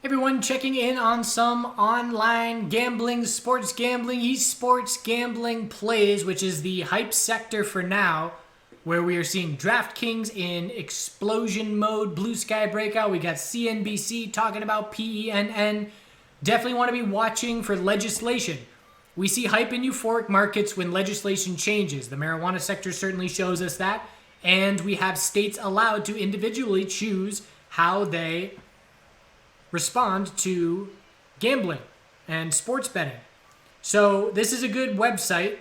Everyone checking in on some online gambling, sports gambling, esports gambling plays, which is the hype sector for now, where we are seeing DraftKings in explosion mode, blue sky breakout. We got CNBC talking about PENN. Definitely want to be watching for legislation. We see hype in euphoric markets when legislation changes. The marijuana sector certainly shows us that. And we have states allowed to individually choose how they respond to gambling and sports betting. So this is a good website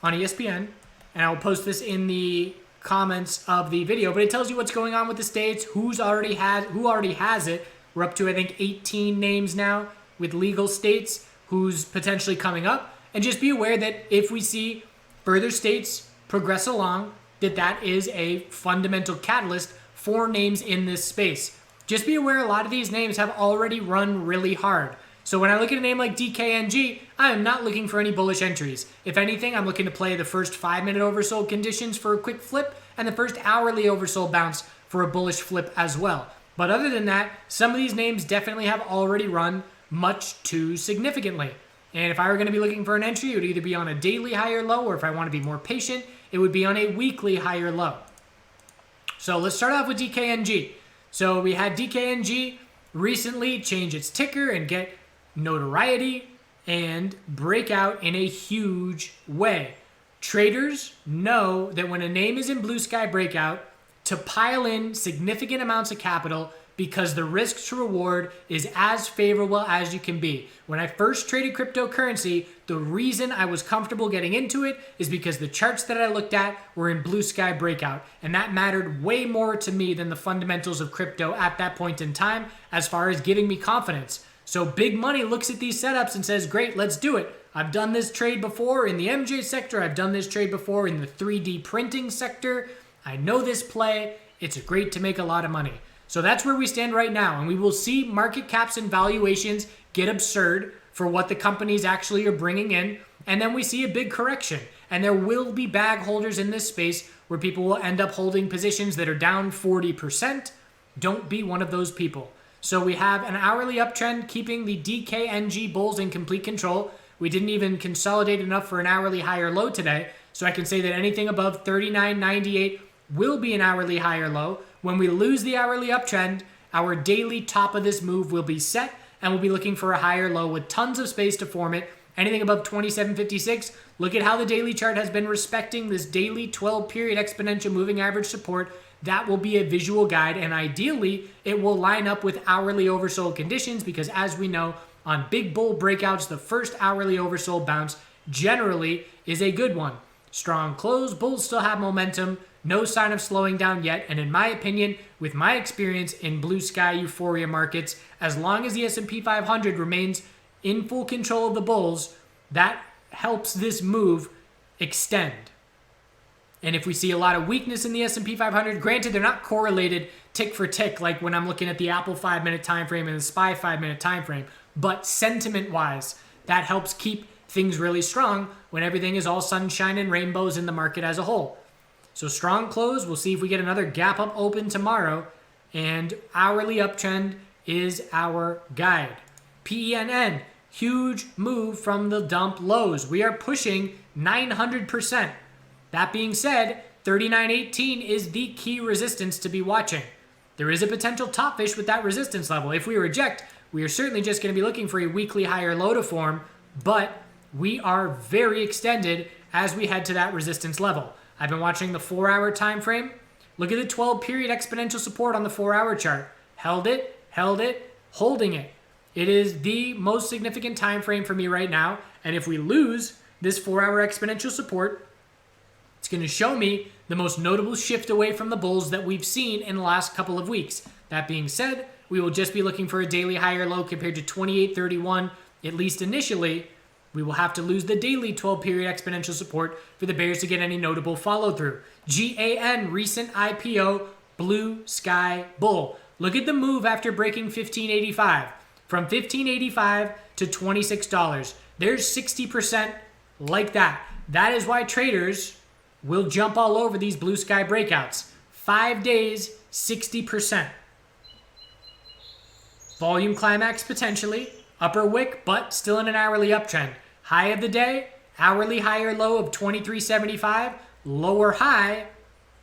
on ESPN, and I'll post this in the comments of the video, but it tells you what's going on with the states, who already has it. We're up to, I think, 18 names now with legal states, who's potentially coming up. And just be aware that if we see further states progress along, that is a fundamental catalyst for names in this space. Just be aware a lot of these names have already run really hard. So when I look at a name like DKNG, I am not looking for any bullish entries. If anything, I'm looking to play the first 5-minute oversold conditions for a quick flip and the first hourly oversold bounce for a bullish flip as well. But other than that, some of these names definitely have already run much too significantly. And if I were going to be looking for an entry, it would either be on a daily high or low, or if I want to be more patient, it would be on a weekly high or low. So let's start off with DKNG. So we had DKNG recently change its ticker and get notoriety and break out in a huge way. Traders know that when a name is in blue sky breakout, to pile in significant amounts of capital because the risk to reward is as favorable as you can be. When I first traded cryptocurrency, the reason I was comfortable getting into it is because the charts that I looked at were in blue sky breakout, and that mattered way more to me than the fundamentals of crypto at that point in time as far as giving me confidence. So big money looks at these setups and says, great, let's do it. I've done this trade before in the MJ sector. I've done this trade before in the 3D printing sector. I know this play. It's great to make a lot of money. So that's where we stand right now, and we will see market caps and valuations get absurd for what the companies actually are bringing in, and then we see a big correction. And there will be bag holders in this space where people will end up holding positions that are down 40%. Don't be one of those people. So we have an hourly uptrend keeping the DKNG bulls in complete control. We didn't even consolidate enough for an hourly high or low today, so I can say that anything above 39.98 will be an hourly high or low. When we lose the hourly uptrend, our daily top of this move will be set, and we'll be looking for a higher low with tons of space to form it. Anything above 27.56, look at how the daily chart has been respecting this daily 12-period exponential moving average support. That will be a visual guide, and ideally, it will line up with hourly oversold conditions because, as we know, on big bull breakouts, the first hourly oversold bounce generally is a good one. Strong close, bulls still have momentum. No sign of slowing down yet, and in my opinion, with my experience in blue sky euphoria markets, as long as the S&P 500 remains in full control of the bulls, that helps this move extend. And if we see a lot of weakness in the S&P 500, granted they're not correlated tick for tick like when I'm looking at the Apple 5-minute time frame and the SPY 5-minute time frame, but sentiment-wise, that helps keep things really strong when everything is all sunshine and rainbows in the market as a whole. So strong close, we'll see if we get another gap up open tomorrow, and hourly uptrend is our guide. PENN, huge move from the dump lows. We are pushing 900%. That being said, 39.18 is the key resistance to be watching. There is a potential top fish with that resistance level. If we reject, we are certainly just going to be looking for a weekly higher low to form, but we are very extended as we head to that resistance level. I've been watching the 4-hour time frame. Look at the 12-period exponential support on the 4-hour chart. Held it, holding it. It is the most significant time frame for me right now. And if we lose this 4-hour exponential support, it's going to show me the most notable shift away from the bulls that we've seen in the last couple of weeks. That being said, we will just be looking for a daily higher low compared to 28.31, at least initially. We will have to lose the daily 12-period exponential support for the bears to get any notable follow-through. GAN, recent IPO, blue sky bull. Look at the move after breaking 15.85. From 15.85 to $26. There's 60% like that. That is why traders will jump all over these blue sky breakouts. 5 days, 60%. Volume climax potentially. Upper wick, but still in an hourly uptrend. High of the day, hourly high or low of 23.75. Lower high,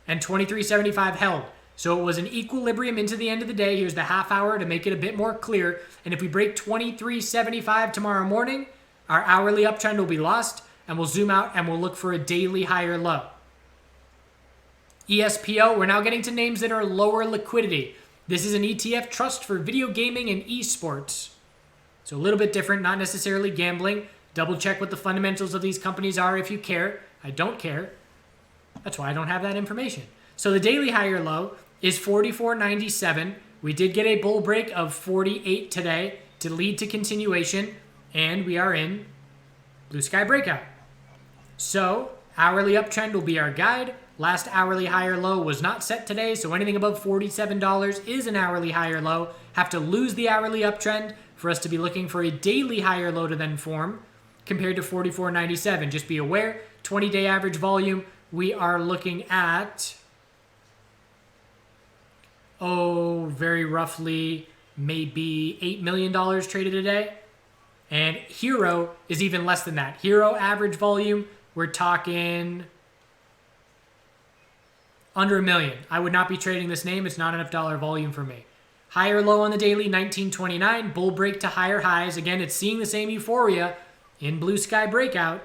and 23.75 held. So it was an equilibrium into the end of the day. Here's the half hour to make it a bit more clear. And if we break 23.75 tomorrow morning, our hourly uptrend will be lost, and we'll zoom out and we'll look for a daily higher low. ESPO, we're now getting to names that are lower liquidity. This is an ETF trust for video gaming and esports. So a little bit different, not necessarily gambling. Double check what the fundamentals of these companies are if you care. I don't care. That's why I don't have that information. So the daily higher low is 44.97. We did get a bull break of 48 today to lead to continuation, and we are in blue sky breakout. So hourly uptrend will be our guide. Last hourly higher low was not set today, so anything above $47 is an hourly higher low. Have to lose the hourly uptrend for us to be looking for a daily higher low to then form compared to 44.97. Just be aware, 20-day average volume, we are looking at, very roughly maybe $8 million traded a day. And Hero is even less than that. Hero average volume, we're talking under $1 million. I would not be trading this name. It's not enough dollar volume for me. Higher low on the daily, 1929. Bull break to higher highs. Again, it's seeing the same euphoria in blue sky breakout.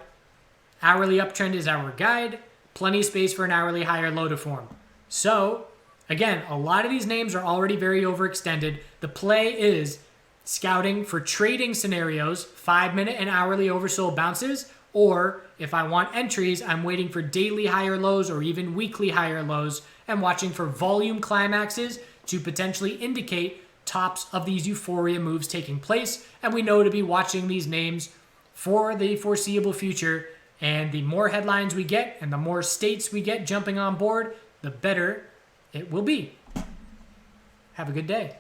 Hourly uptrend is our guide. Plenty of space for an hourly higher low to form. So, again, a lot of these names are already very overextended. The play is scouting for trading scenarios, 5-minute and hourly oversold bounces, or if I want entries, I'm waiting for daily higher lows or even weekly higher lows and watching for volume climaxes to potentially indicate tops of these euphoria moves taking place. And we know to be watching these names for the foreseeable future. And the more headlines we get and the more states we get jumping on board, the better it will be. Have a good day.